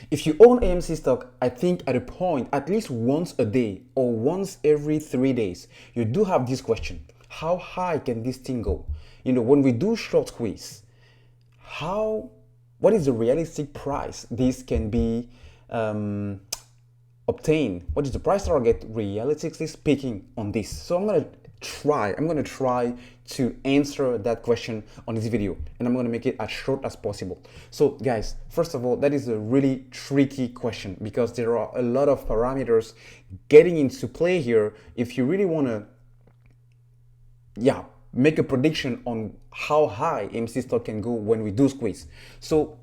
If you own AMC stock, I think at a point, at least once a day or once every 3 days, you do have this question: how high can this thing go? When we do short squeeze, how what is the realistic price this can be obtained? What is the price target realistically speaking on this? So I'm gonna try to answer that question on this video, and I'm gonna make it as short as possible. So guys, first of all, that is a really tricky question because there are a lot of parameters getting into play here if you really want to make a prediction on how high AMC stock can go when we do squeeze. So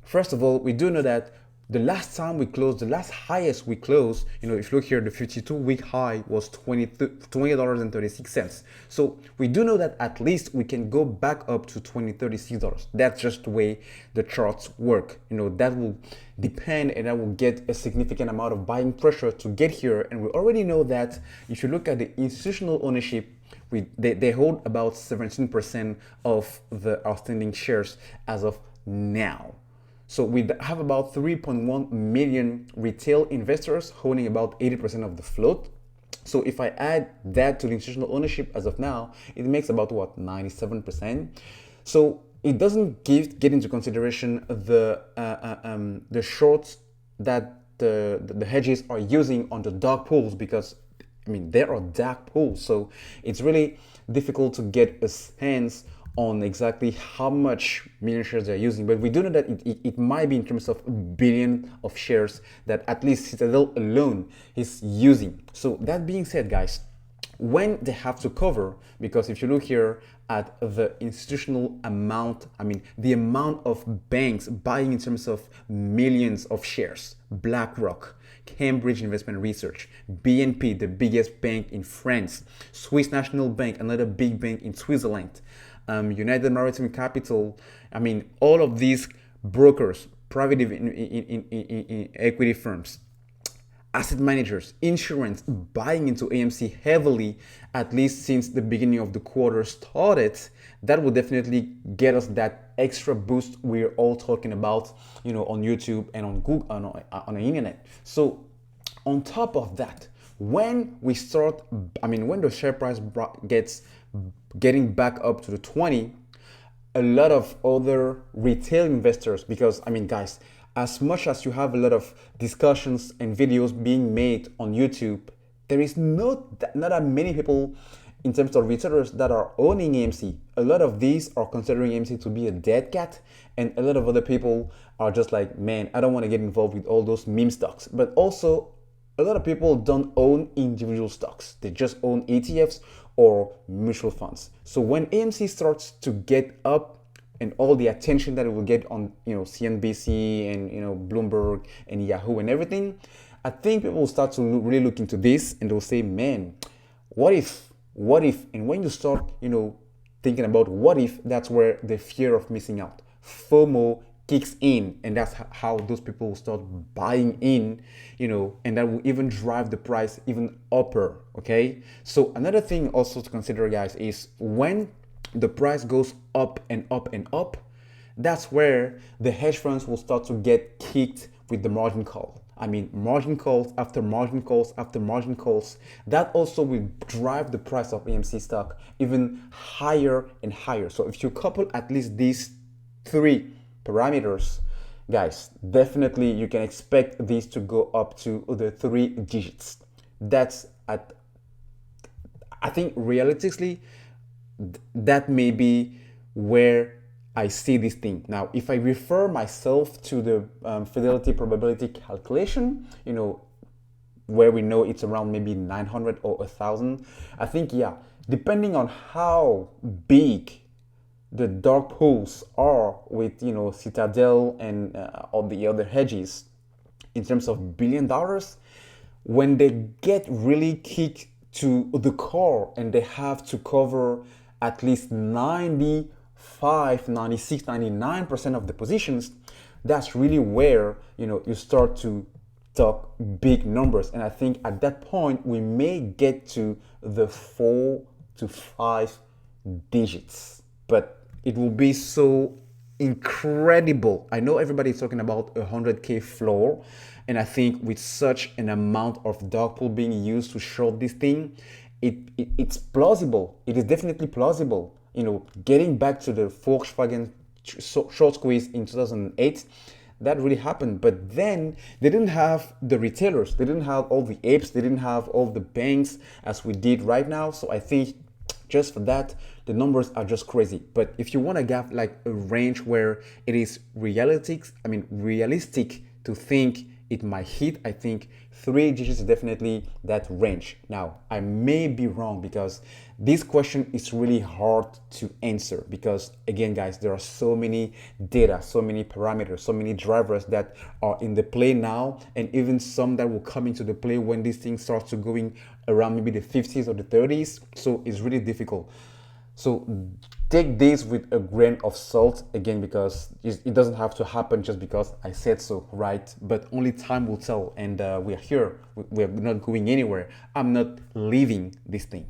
first of all, we do know that the last time we closed, the last highest we closed, if you look here, the 52-week high was $20.36. So we do know that at least we can go back up to $20.36. That's just the way the charts work. That will depend, and that will get a significant amount of buying pressure to get here. And we already know that if you look at the institutional ownership, they hold about 17% of the outstanding shares as of now. So we have about 3.1 million retail investors holding about 80% of the float. So if I add that to the institutional ownership as of now, it makes about 97%. So it doesn't get into consideration the shorts that the hedges are using on the dark pools, because there are dark pools, so it's really difficult to get a sense on exactly how much million shares they're using. But we do know that it might be in terms of a billion of shares that at least Citadel alone is using. So that being said, guys, when they have to cover, because if you look here at the institutional amount, the amount of banks buying in terms of millions of shares: BlackRock, Cambridge Investment Research, BNP, the biggest bank in France, Swiss National Bank, another big bank in Switzerland, United Maritime Capital. All of these brokers, private in equity firms, asset managers, insurance, buying into AMC heavily, at least since the beginning of the quarter started. That will definitely get us that extra boost we're all talking about, on YouTube and on Google, on the internet. So on top of that, when we start, when the share price getting back up to the 20, a lot of other retail investors, because guys, as much as you have a lot of discussions and videos being made on YouTube, there is not that many people in terms of retailers that are owning AMC. A lot of these are considering AMC to be a dead cat, and a lot of other people are just like, man, I don't want to get involved with all those meme stocks. But also, a lot of people don't own individual stocks. They just own ETFs or mutual funds. So when AMC starts to get up, and all the attention that it will get on CNBC and Bloomberg and Yahoo and everything, I think people will start to really look into this, and they'll say, man, what if? And when you start thinking about what if, that's where the fear of missing out, FOMO, kicks in, and that's how those people will start buying in, and that will even drive the price even upper. Okay, so another thing also to consider, guys, is when the price goes up and up and up, that's where the hedge funds will start to get kicked with the margin call. Margin calls after margin calls after margin calls. That also will drive the price of AMC stock even higher and higher. So if you couple at least these three parameters, guys, definitely you can expect these to go up to the 3 digits. That's I think realistically, that may be where I see this thing. Now, if I refer myself to the fidelity probability calculation, where we know it's around maybe 900 or 1,000, I think, depending on how big the dark pools are with, Citadel and all the other hedges in terms of $1 billion, when they get really kicked to the core and they have to cover at least 95, 96, 99% of the positions, that's really where you start to talk big numbers. And I think at that point we may get to the 4 to 5 digits, but it will be so incredible. I know everybody's talking about 100K floor, and I think with such an amount of dark pool being used to short this thing, it's plausible. It is definitely plausible. Getting back to the Volkswagen short squeeze in 2008, that really happened. But then they didn't have the retailers, they didn't have all the apes, they didn't have all the banks as we did right now. So I think just for that, the numbers are just crazy. But if you want to have like a range where it is realistic to think it might hit, I think 3 digits is definitely that range. Now, I may be wrong because this question is really hard to answer because, again, guys, there are so many data, so many parameters, so many drivers that are in the play now, and even some that will come into the play when this thing starts to going around maybe the 50s or the 30s. So it's really difficult. So take this with a grain of salt, again, because it doesn't have to happen just because I said so, right? But only time will tell, and we are here. We're not going anywhere. I'm not leaving this thing.